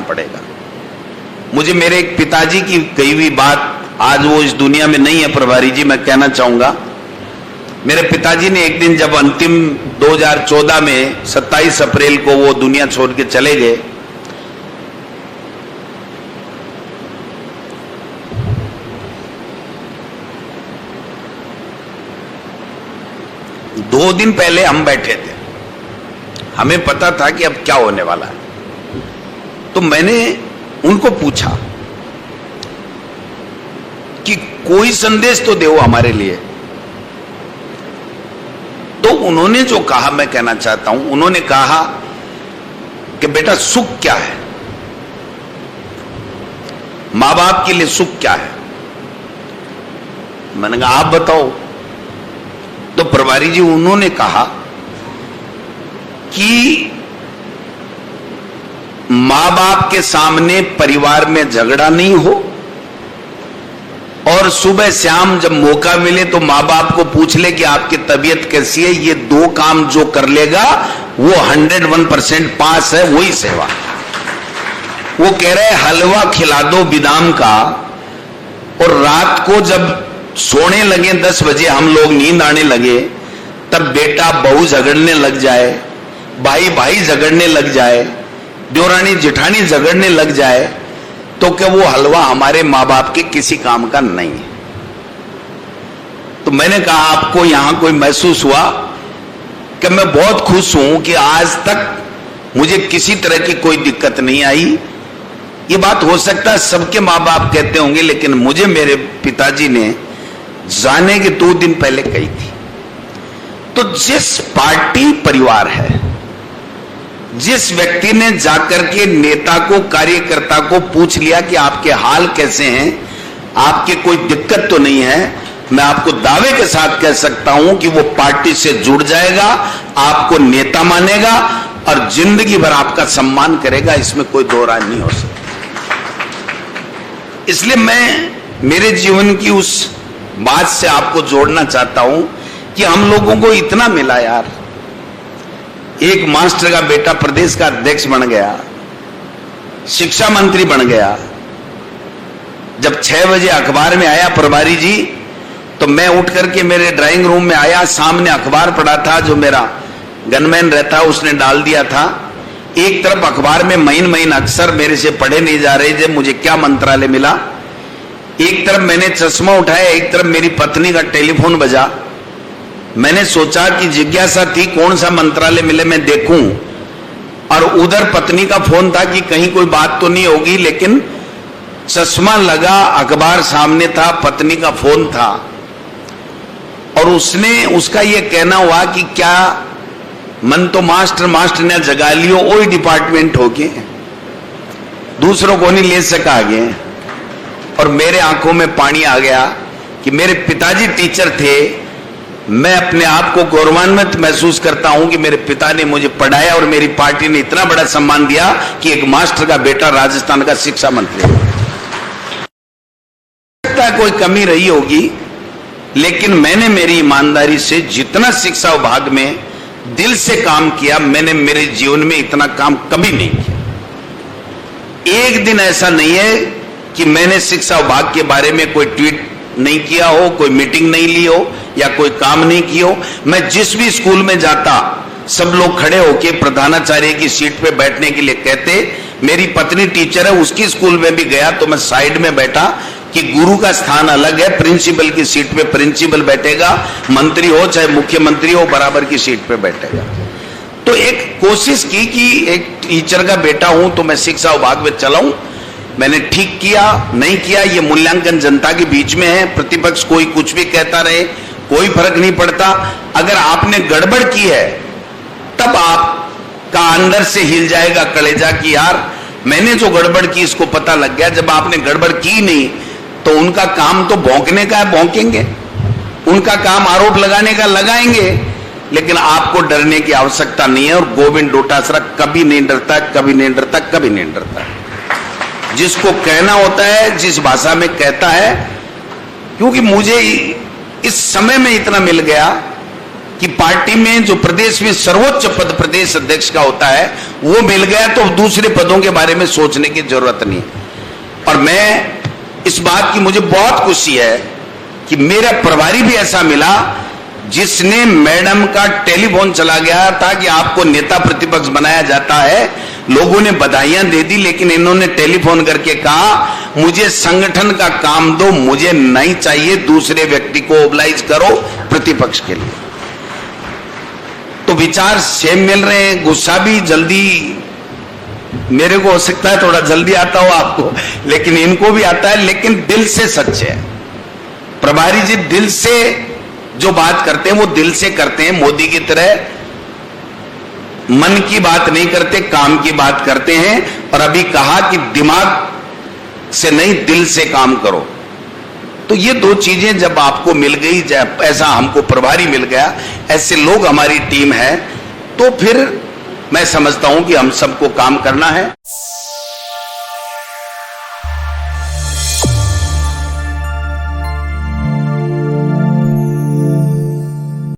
पड़ेगा। मुझे मेरे एक पिताजी की कही हुई बात, आज वो इस दुनिया में नहीं है प्रभारी जी, मैं कहना चाहूंगा। मेरे पिताजी ने एक दिन जब अंतिम 2014 में 27 अप्रैल को वो दुनिया छोड़ के चले गए, दो दिन पहले हम बैठे थे, हमें पता था कि अब क्या होने वाला है। तो मैंने उनको पूछा कि कोई संदेश तो दो हमारे लिए। तो उन्होंने जो कहा मैं कहना चाहता हूं, उन्होंने कहा कि बेटा सुख क्या है, मां बाप के लिए सुख क्या है। मैंने कहा आप बताओ। तो प्रभारी जी उन्होंने कहा कि मां बाप के सामने परिवार में झगड़ा नहीं हो, और सुबह शाम जब मौका मिले तो मां बाप को पूछ ले कि आपकी तबीयत कैसी है। ये दो काम जो कर लेगा वो 101% पास है, वही सेवा। वो कह रहे हलवा खिला दो बादाम का, और रात को जब सोने लगे 10 बजे, हम लोग नींद आने लगे, तब बेटा बहू झगड़ने लग जाए, भाई भाई झगड़ने लग जाए, देवरानी जेठानी झगड़ने लग जाए, तो क्या वो हलवा हमारे मां बाप के किसी काम का नहीं है। तो मैंने कहा आपको यहां कोई महसूस हुआ कि मैं बहुत खुश हूं कि आज तक मुझे किसी तरह की कोई दिक्कत नहीं आई। ये बात हो सकता है सबके मां बाप कहते होंगे, लेकिन मुझे मेरे पिताजी ने जाने के 2 दिन पहले कही थी। तो जिस पार्टी परिवार है, जिस व्यक्ति ने जाकर के नेता को, कार्यकर्ता को पूछ लिया कि आपके हाल कैसे हैं, आपके कोई दिक्कत तो नहीं है, मैं आपको दावे के साथ कह सकता हूं कि वो पार्टी से जुड़ जाएगा, आपको नेता मानेगा और जिंदगी भर आपका सम्मान करेगा, इसमें कोई दो राय नहीं हो सकती। इसलिए मैं मेरे जीवन की उस बात से आपको जोड़ना चाहता हूं कि हम लोगों को इतना मिला यार। एक मास्टर का बेटा प्रदेश का अध्यक्ष बन गया, शिक्षा मंत्री बन गया। जब 6 बजे अखबार में आया प्रभारी जी, तो मैं उठ करके मेरे ड्राइंग रूम में आया, सामने अखबार पड़ा था, जो मेरा गनमैन रहता उसने डाल दिया था। एक तरफ अखबार में महीन अक्षर मेरे से पढ़े नहीं जा रहे थे, मुझे क्या मंत्रालय मिला। एक तरफ मैंने चश्मा उठाया, एक तरफ मेरी पत्नी का टेलीफोन बजा। मैंने सोचा कि जिज्ञासा थी कौन सा मंत्रालय मिले मैं देखूं, और उधर पत्नी का फोन था कि कहीं कोई बात तो नहीं होगी, लेकिन चश्मा लगा, अखबार सामने था, पत्नी का फोन था, और उसका यह कहना हुआ कि क्या मन तो मास्टर ने जगा लियो, वही डिपार्टमेंट हो गए, दूसरों को नहीं ले सका आगे। और मेरे आंखों में पानी आ गया कि मेरे पिताजी टीचर थे। मैं अपने आप को गौरवान्वित महसूस करता हूं कि मेरे पिता ने मुझे पढ़ाया और मेरी पार्टी ने इतना बड़ा सम्मान दिया कि एक मास्टर का बेटा राजस्थान का शिक्षा मंत्री है। कोई कमी रही होगी, लेकिन मैंने मेरी ईमानदारी से जितना शिक्षा विभाग में दिल से काम किया, मैंने मेरे जीवन में इतना काम कभी नहीं किया। एक दिन ऐसा नहीं है कि मैंने शिक्षा विभाग के बारे में कोई ट्वीट नहीं किया हो, कोई मीटिंग नहीं ली हो, या कोई काम नहीं किया हो। मैं जिस भी स्कूल में जाता, सब लोग खड़े होके प्रधानाचार्य की सीट पे बैठने के लिए कहते। मेरी पत्नी टीचर है, उसकी स्कूल में भी गया तो मैं साइड में बैठा कि गुरु का स्थान अलग है, प्रिंसिपल की सीट पे प्रिंसिपल बैठेगा, मंत्री हो चाहे मुख्यमंत्री हो, बराबर की सीट पे बैठेगा। तो एक कोशिश की कि एक टीचर का बेटा हूं तो मैं शिक्षा विभाग में चलाऊं। मैंने ठीक किया नहीं किया, ये मूल्यांकन जनता के बीच में है। प्रतिपक्ष कोई कुछ भी कहता रहे, कोई फर्क नहीं पड़ता। अगर आपने गड़बड़ की है, तब आपका अंदर से हिल जाएगा कलेजा कि यार मैंने जो गड़बड़ की इसको पता लग गया। जब आपने गड़बड़ की नहीं, तो उनका काम तो भौंकने का है, भौंकेंगे। उनका काम आरोप लगाने का, लगाएंगे। लेकिन आपको डरने की आवश्यकता नहीं है। और गोविंद डोटासरा कभी नहीं डरता, कभी नहीं डरता, कभी नहीं डरता। जिसको कहना होता है, जिस भाषा में कहता है। क्योंकि मुझे इस समय में इतना मिल गया कि पार्टी में जो प्रदेश में सर्वोच्च पद प्रदेश अध्यक्ष का होता है वो मिल गया तो दूसरे पदों के बारे में सोचने की जरूरत नहीं। और मैं इस बात की मुझे बहुत खुशी है कि मेरा प्रभारी भी ऐसा मिला जिसने मैडम का टेलीफोन चला गया था कि आपको नेता प्रतिपक्ष बनाया जाता है, लोगों ने बधाइयां दे दी, लेकिन इन्होंने टेलीफोन करके कहा मुझे संगठन का काम दो, मुझे नहीं चाहिए, दूसरे व्यक्ति को ओबलाइज करो प्रतिपक्ष के लिए। तो विचार सेम मिल रहे हैं। गुस्सा भी जल्दी मेरे को हो सकता है थोड़ा जल्दी आता हो आपको, लेकिन इनको भी आता है, लेकिन दिल से सच्चे है। प्रभारी जी दिल से जो बात करते हैं वो दिल से करते हैं। मोदी की तरह मन की बात नहीं करते, काम की बात करते हैं। और अभी कहा कि दिमाग से नहीं दिल से काम करो। तो ये दो चीजें जब आपको मिल गई, जब ऐसा हमको प्रभारी मिल गया, ऐसे लोग हमारी टीम है, तो फिर मैं समझता हूं कि हम सबको काम करना है।